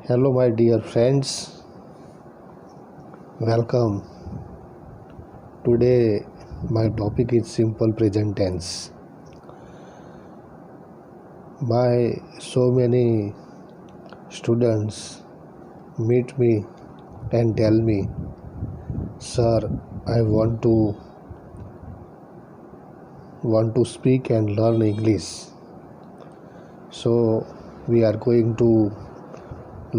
Hello, my dear friends. Welcome. Today, my topic is simple present tense. So many students meet me and tell me, "Sir, I want to speak and learn English." So we are going to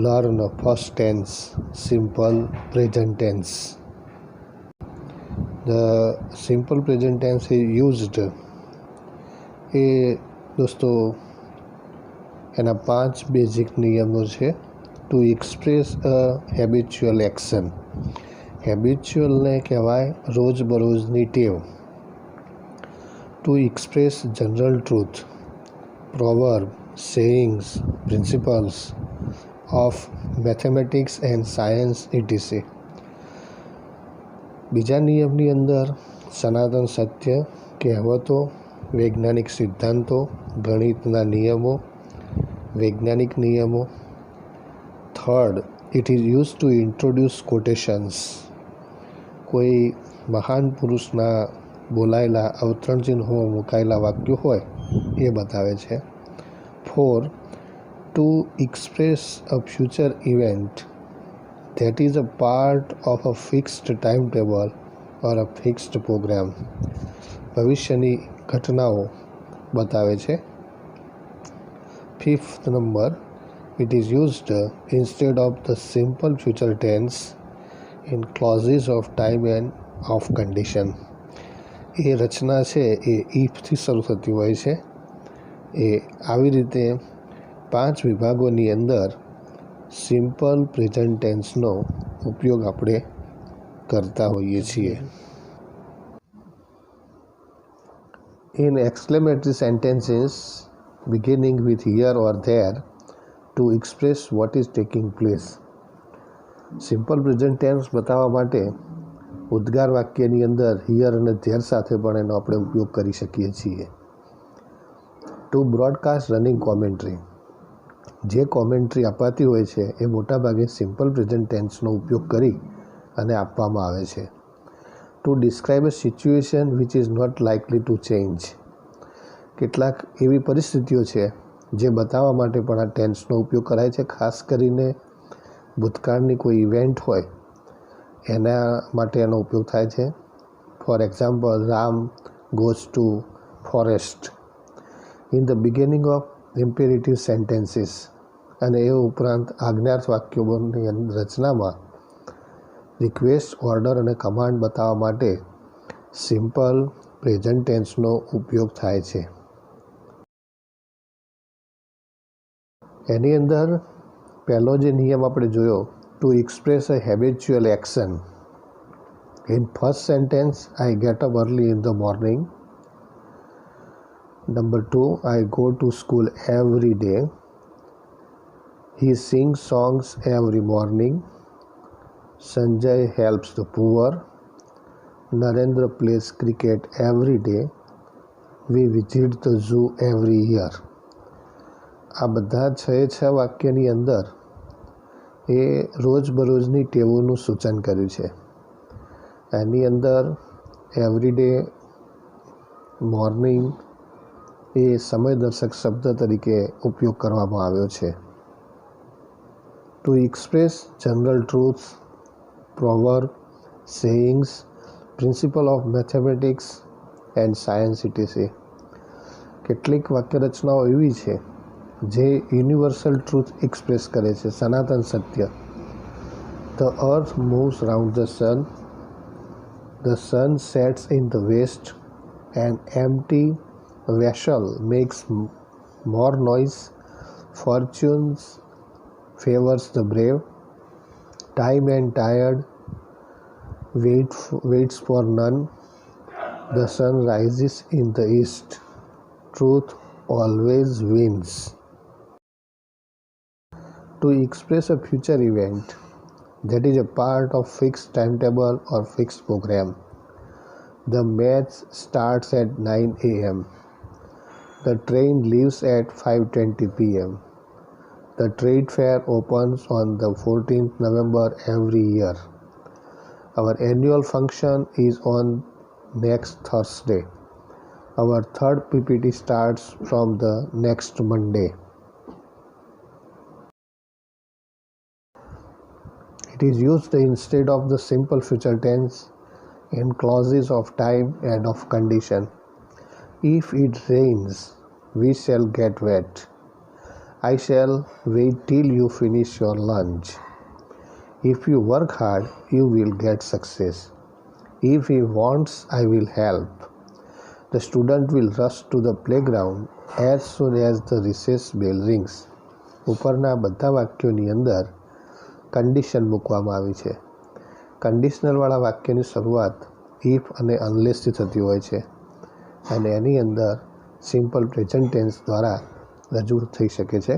learn the first tense, simple present tense. The simple present tense is used એ દોસ્તો એના 5 basic નિયમો છે to express a habitual action. હેબિચ્યુઅલને કહેવાય રોજબરોજની ટેવ. To express general truth, proverb, sayings, principles of mathematics and science etc. બીજા નિયમની અંદર સનાતન સત્ય, કહેવતો, વૈજ્ઞાનિક સિદ્ધાંતો, ગણિતના નિયમો, વૈજ્ઞાનિક નિયમો. Third, it is use to introduce quotations. કોઈ મહાન પુરુષના બોલાયેલા અવતરણ ચિહ્નો મુકાયેલા વાક્યો હોય એ બતાવે છે. For, to express a future event that is a part of a fixed timetable or a fixed program. ભવિષ્યની ઘટનાઓ બતાવે છે. Fifth number, it is used instead of the simple future tense in clauses of time and of condition. એ રચના છે એ ઇફથી શરૂ થતી હોય છે. એ આવી રીતે 5 વિભાગોની અંદર સિમ્પલ પ્રેઝન્ટ ટેન્સનો ઉપયોગ આપણે કરતા હોઈએ છીએ. In exclamatory sentences beginning with here or there to express what is taking place. Simple present tense બતાવવા માટે ઉદ્ગાર વાક્યની અંદર હિયર અને ધેર સાથે પણ એનો આપણે ઉપયોગ કરી શકીએ છીએ. To broadcast running commentary. જે કોમેન્ટ્રી અપાતી હોય છે એ મોટાભાગે સિમ્પલ પ્રેઝન્ટ ટેન્સનો ઉપયોગ કરી અને આપવામાં આવે છે. To describe a situation which is not likely to change. કેટલાક એવી પરિસ્થિતિઓ છે જે બતાવવા માટે પણ આ ટેન્સનો ઉપયોગ કરાય છે. ખાસ કરીને ભૂતકાળની કોઈ ઇવેન્ટ હોય એના માટે એનો ઉપયોગ થાય છે. For example, Ram goes to forest in the beginning of imperative sentences. અને એ ઉપરાંત આજ્ઞાર્થ વાક્યોની રચનામાં રિક્વેસ્ટ, ઓર્ડર અને કમાન્ડ બતાવવા માટે સિમ્પલ પ્રેઝન્ટ ટેન્સનો ઉપયોગ થાય છે. એની અંદર પહેલો જે નિયમ આપણે જોયો, two express a habitual action. In first sentence, I get up early in the morning. Number 2, I go to school every day. He sings songs every morning. Sanjay helps the poor. Narendra plays cricket every day. We visit the zoo every year. આ બધા 6 વાક્યની અંદર એ રોજબરોજની ટેવોનું સૂચન કર્યું છે. એની અંદર every day, morning એ સમયદર્શક શબ્દ તરીકે ઉપયોગ કરવામાં આવ્યો છે. To express general truth, proverb, sayings, principle of mathematics and science etc. કેટલીક વાક્ય રચનાઓ એવી છે જે યુનિવર્સલ ટ્રુથ એક્સપ્રેસ કરે છે, સનાતન સત્ય. The earth moves round the sun. The sun sets in the west. An empty vessel makes more noise. Fortune favors the brave. Time and tired waits for none. The sun rises in the east. Truth always wins. To express a future event that is a part of fixed timetable or fixed program. The match starts at 9 a.m. The train leaves at 5:20 p.m. The trade fair opens on the 14th November every year. Our annual function is on next Thursday. Our third PPT starts from the next Monday. It is used instead of the simple future tense in clauses of time and of condition. If it rains, we shall get wet. I shall wait till you finish your lunch. If you work hard, you will get success. If he wants, I will help. The student will rush to the playground as soon as the recess bell rings. ઉપરના બધા વાક્યોની અંદર condition મૂકવામાં આવી છે. કન્ડિશનલવાળા વાક્યની શરૂઆત if અને અનલેસથી થતી હોય છે અને એની અંદર સિમ્પલ પ્રેઝન્ટ ટેન્સ દ્વારા રજૂ થઈ શકે છે.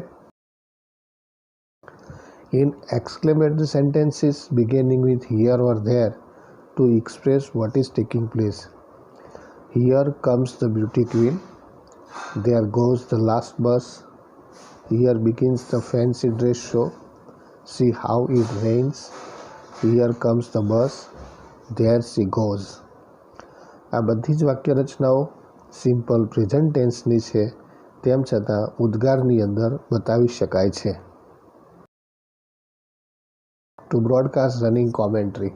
In exclamatory sentences beginning with here or there to express what is taking place. Here comes the beauty queen. There goes the last bus. Here begins the fancy dress show. See how it rains. Here comes the bus. There she goes. આ બધી જ વાક્ય રચનાઓ simple present ટેન્સની છે, તેમ છતાં ઉદ્ગારની અંદર બતાવી શકાય છે. To broadcast running commentary.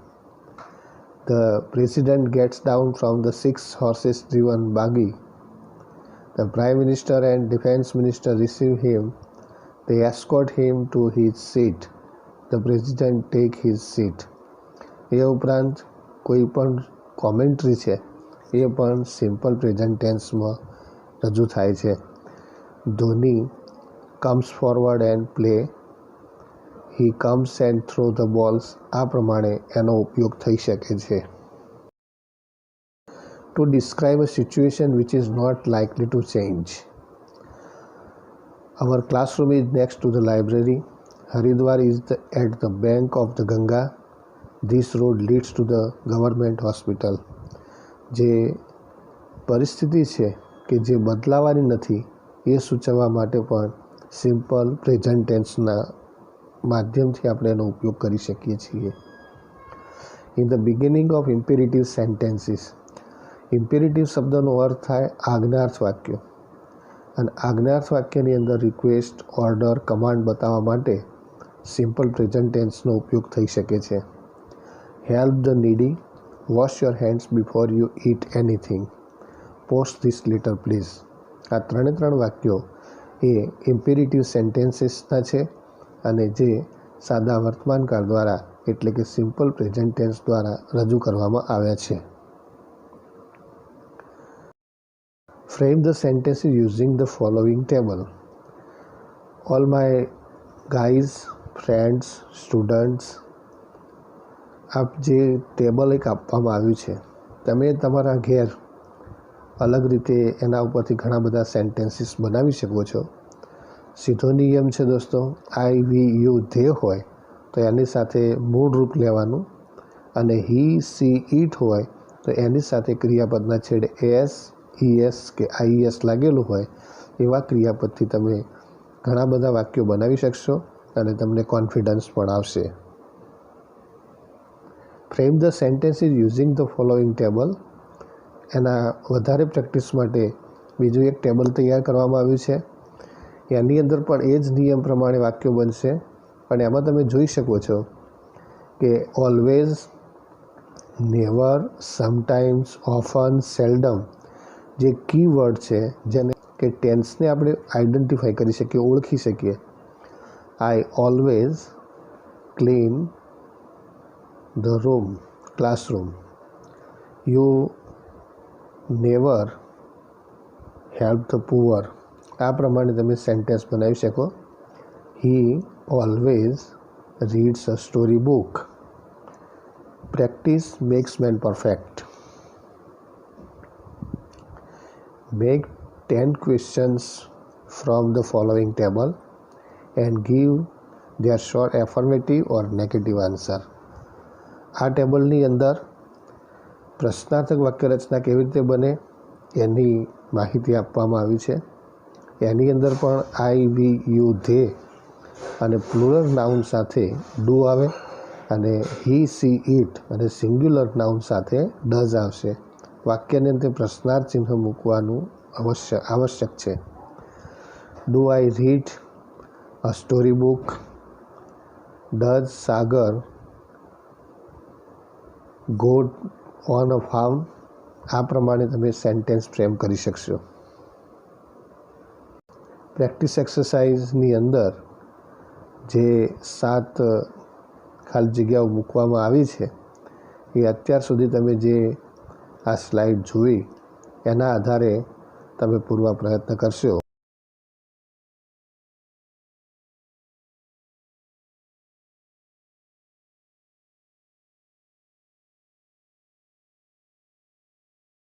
The president gets down from the 6 horses driven buggy. The prime minister and defense minister receive him. They escort him to his seat. The president take his seat. એ ઉપરાંત કોઈ પણ commentary છે એ પણ simple present ટેન્સમાં રજૂ થાય છે. Dhoni comes forward and play. He comes and throw the balls. આ પ્રમાણે એનો ઉપયોગ થઈ શકે છે. To describe a situation which is not likely to change. Our classroom is next to the library. Haridwar is at the bank of the Ganga. This road leads to the government hospital. જે પરિસ્થિતિ છે કે જે બદલાવાની નથી એ સૂચવવા માટે પણ simple present ટેન્સના માધ્યમથી આપણે એનો ઉપયોગ કરી શકીએ છીએ. In the beginning of imperative sentences. Imperative શબ્દનો અર્થ થાય આજ્ઞાર્થ વાક્ય, અને આજ્ઞાર્થ વાક્યની અંદર રિક્વેસ્ટ, ઓર્ડર, કમાન્ડ બતાવવા માટે સિમ્પલ પ્રેઝન્ટ ટેન્સનો ઉપયોગ થઈ શકે છે. Help the નીડી. Wash your hands before you it anything. Post this letter please. આ ત્રણે ત્રણ વાક્યો એ ઇમ્પેરેટિવ સેન્ટેન્સીસના છે અને જે સાદા વર્તમાનકાળ દ્વારા એટલે કે સિમ્પલ પ્રેઝન્ટ ટેન્સ દ્વારા રજૂ કરવામાં આવ્યા છે. Frame the sentences using the following table. All my guys, friends, students. આપ જે ટેબલ એક આપવામાં આવ્યું છે, તમે તમારા ઘેર અલગ રીતે એના ઉપરથી ઘણા બધા સેન્ટેન્સીસ બનાવી શકો છો. સીધો નિયમ છે દોસ્તો, આઈ, વી, યુ, ધે હોય તો એની સાથે મૂળ રૂપ લેવાનું, અને હી, સી, ઇટ હોય તો એની સાથે ક્રિયાપદના છેડે એસ, ઈએસ કે આઈએસ લાગેલું હોય એવા ક્રિયાપદથી તમે ઘણા બધા વાક્યો બનાવી શકશો અને તમને કોન્ફિડન્સ પણ આવશે. Frame the sentences using the following table. એના વધારે પ્રેક્ટિસ માટે બીજું એક ટેબલ તૈયાર કરવામાં આવ્યું છે. એની અંદર પણ એ જ નિયમ પ્રમાણે વાક્યો બનશે, પણ એમાં તમે જોઈ શકો છો કે ઓલવેઝ, નેવર, સમટાઈમ્સ, ઓફન, સેલ્ડમ જે કી વર્ડ છે જેને કે ટેન્સને આપણે આઈડેન્ટિફાઈ કરી શકીએ, ઓળખી શકીએ. I always clean the room, classroom. You never help the poor. આ પ્રમાણે તમે સેન્ટેન્સ બનાવી શકો. He always reads a story book. Practice max main perfect. Make 10 questions from the following table and give their short affirmative or negative answer. આ ટેબલની અંદર પ્રશ્નાર્થક વાક્ય રચના કેવી રીતે બને એની માહિતી આપવામાં આવી છે. એની અંદર પણ આઈ, વી, યુ, ધે અને પ્લુરલ નાઉન સાથે ડુ આવે અને હી સી ઇટ અને સિંગ્યુલર નાઉન સાથે ડઝ આવશે. વાક્યની અંતે પ્રશ્નાર્થ ચિહ્ન મૂકવાનું આવશ્યક છે. Do I read a story book? Does Sagar go on a farm? આ પ્રમાણે તમે સેન્ટેન્સ ફ્રેમ કરી શકશો. પ્રેક્ટિસ એક્સરસાઇઝની અંદર જે 7 ખાલી જગ્યાઓ મૂકવામાં આવી છે એ અત્યાર સુધી તમે જે આ સ્લાઇડ જોઈ એના આધારે તમે પૂરવા પ્રયત્ન કરશો